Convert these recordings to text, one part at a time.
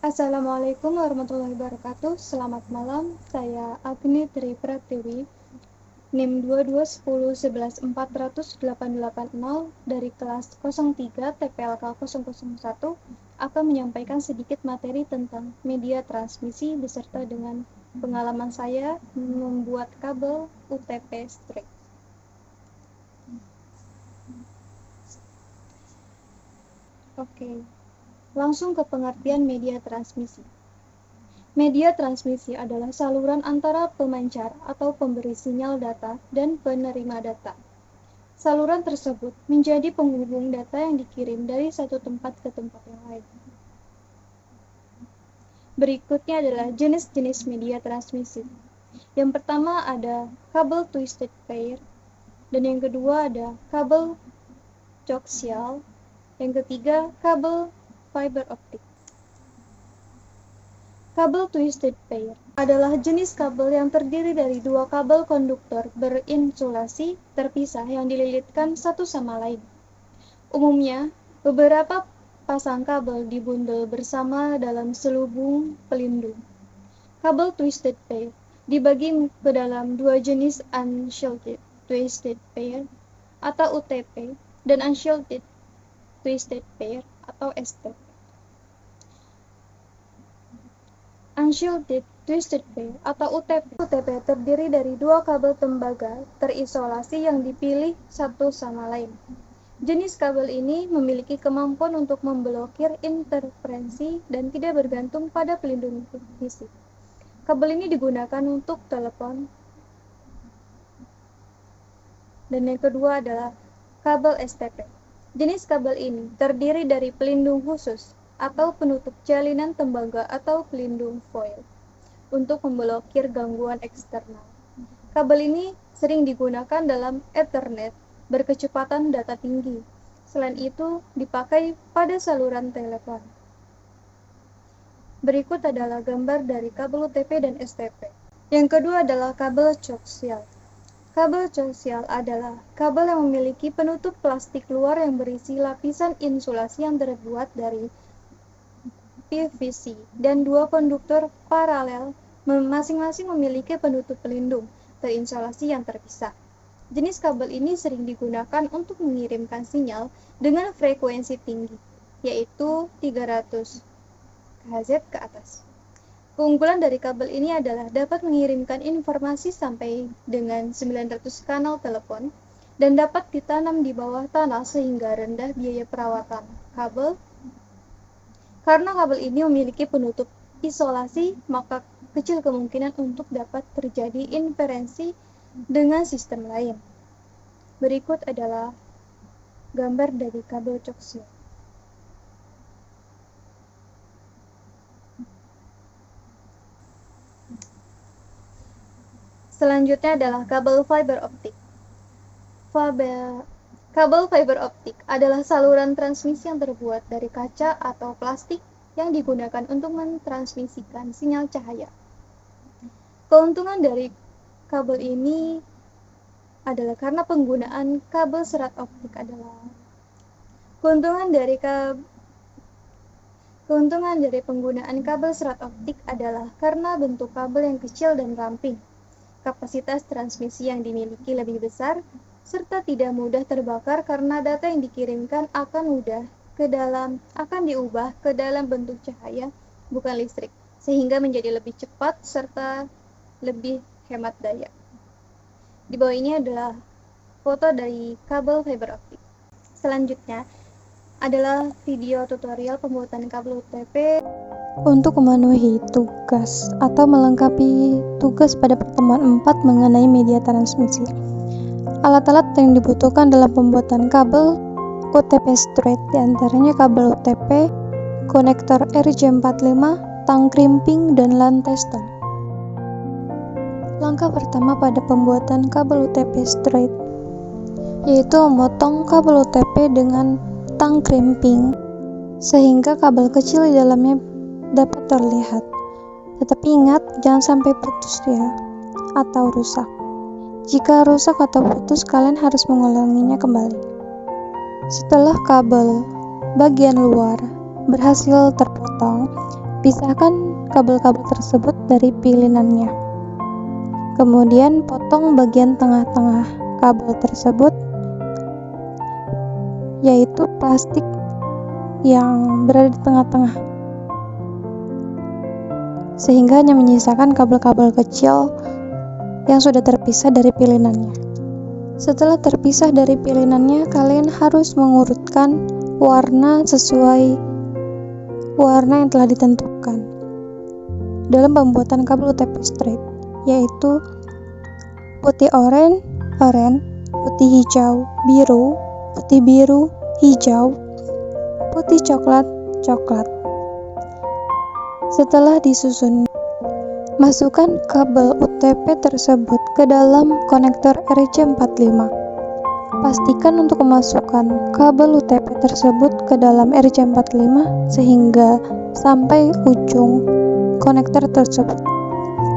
Assalamualaikum warahmatullahi wabarakatuh. Selamat malam, saya Agni Tri Pratiwi, NIM 2210114880 dari kelas 03 TPLK 001 akan menyampaikan sedikit materi tentang media transmisi beserta dengan pengalaman saya membuat kabel UTP straight. Oke, langsung ke pengertian media transmisi. Media transmisi adalah saluran antara pemancar atau pemberi sinyal data dan penerima data. Saluran tersebut menjadi penghubung data yang dikirim dari satu tempat ke tempat yang lain. Berikutnya adalah jenis-jenis media transmisi. Yang pertama ada kabel twisted pair, dan yang kedua ada kabel coaxial, yang ketiga kabel fiber optik. Kabel twisted pair adalah jenis kabel yang terdiri dari dua kabel konduktor berinsulasi terpisah yang dililitkan satu sama lain. Umumnya, beberapa pasang kabel dibundel bersama dalam selubung pelindung. Kabel twisted pair dibagi ke dalam dua jenis unshielded twisted pair atau UTP dan unshielded twisted pair atau STP. Unshielded twisted pair atau UTP terdiri dari dua kabel tembaga terisolasi yang dipilih satu sama lain. Jenis kabel ini memiliki kemampuan untuk memblokir interferensi dan tidak bergantung pada pelindung fisik. Kabel ini digunakan untuk telepon. Dan yang kedua adalah kabel STP. Jenis kabel ini terdiri dari pelindung khusus atau penutup jalinan tembaga atau pelindung foil untuk memblokir gangguan eksternal. Kabel ini sering digunakan dalam Ethernet berkecepatan data tinggi. Selain itu, dipakai pada saluran telepon. Berikut adalah gambar dari kabel UTP dan STP. Yang kedua adalah kabel coaxial. Kabel coaxial adalah kabel yang memiliki penutup plastik luar yang berisi lapisan insulasi yang terbuat dari PVC dan dua konduktor paralel masing-masing memiliki penutup pelindung terinsulasi yang terpisah. Jenis kabel ini sering digunakan untuk mengirimkan sinyal dengan frekuensi tinggi, yaitu 300 Hz ke atas. Keunggulan dari kabel ini adalah dapat mengirimkan informasi sampai dengan 900 kanal telepon dan dapat ditanam di bawah tanah sehingga rendah biaya perawatan kabel. Karena kabel ini memiliki penutup isolasi, maka kecil kemungkinan untuk dapat terjadi interferensi dengan sistem lain. Berikut adalah gambar dari kabel coaxial. Selanjutnya adalah kabel fiber optik. Kabel fiber optik adalah saluran transmisi yang terbuat dari kaca atau plastik yang digunakan untuk mentransmisikan sinyal cahaya. Keuntungan dari kabel ini adalah karena penggunaan kabel serat optik adalah keuntungan dari penggunaan kabel serat optik adalah karena bentuk kabel yang kecil dan ramping. Kapasitas transmisi yang dimiliki lebih besar serta tidak mudah terbakar karena data yang dikirimkan akan diubah ke dalam bentuk cahaya, bukan listrik, sehingga menjadi lebih cepat serta lebih hemat daya. Di bawah ini adalah foto dari kabel fiber optik. Selanjutnya adalah video tutorial pembuatan kabel UTP untuk memenuhi tugas atau melengkapi tugas pada pertemuan 4 mengenai media transmisi. Alat-alat yang dibutuhkan dalam pembuatan kabel UTP straight diantaranya kabel UTP, konektor RJ45, tang crimping, dan lantai stand. Langkah pertama pada pembuatan kabel UTP straight yaitu memotong kabel UTP dengan tang crimping sehingga kabel kecil di dalamnya dapat terlihat. Tetapi ingat, jangan sampai putus ya, atau rusak. Jika rusak atau putus, kalian harus mengulanginya kembali. Setelah kabel bagian luar berhasil terpotong, Pisahkan kabel-kabel tersebut dari pilinannya. Kemudian potong bagian tengah-tengah kabel tersebut, yaitu plastik yang berada di tengah-tengah, sehingga hanya menyisakan kabel-kabel kecil yang sudah terpisah dari pilinannya. Setelah terpisah dari pilinannya, kalian harus mengurutkan warna sesuai warna yang telah ditentukan dalam pembuatan kabel UTP straight, yaitu putih oranye, putih hijau, biru, putih biru, hijau, putih coklat. Setelah disusun, masukkan kabel UTP tersebut ke dalam konektor RJ45. Pastikan untuk memasukkan kabel UTP tersebut ke dalam RJ45 sehingga sampai ujung konektor tersebut.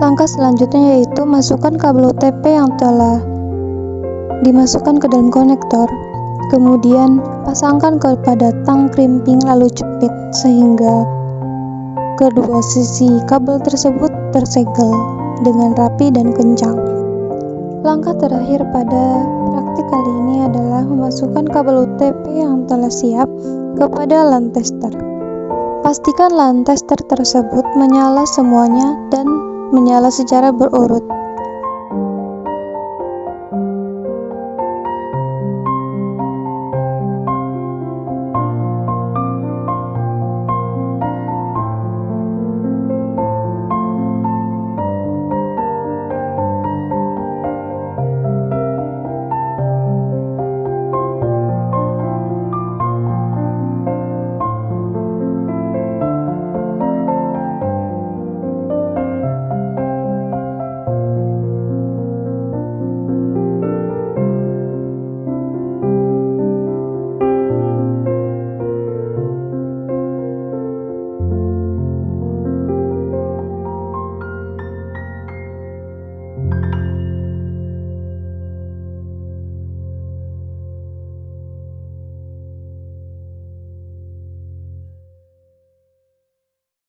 Langkah selanjutnya yaitu masukkan kabel UTP yang telah dimasukkan ke dalam konektor. Kemudian pasangkan kepada tang krimping lalu jepit sehingga kedua sisi kabel tersebut tersegel dengan rapi dan kencang. Langkah terakhir pada praktik kali ini adalah memasukkan kabel UTP yang telah siap kepada LAN tester. Pastikan LAN tester tersebut menyala semuanya dan menyala secara berurut.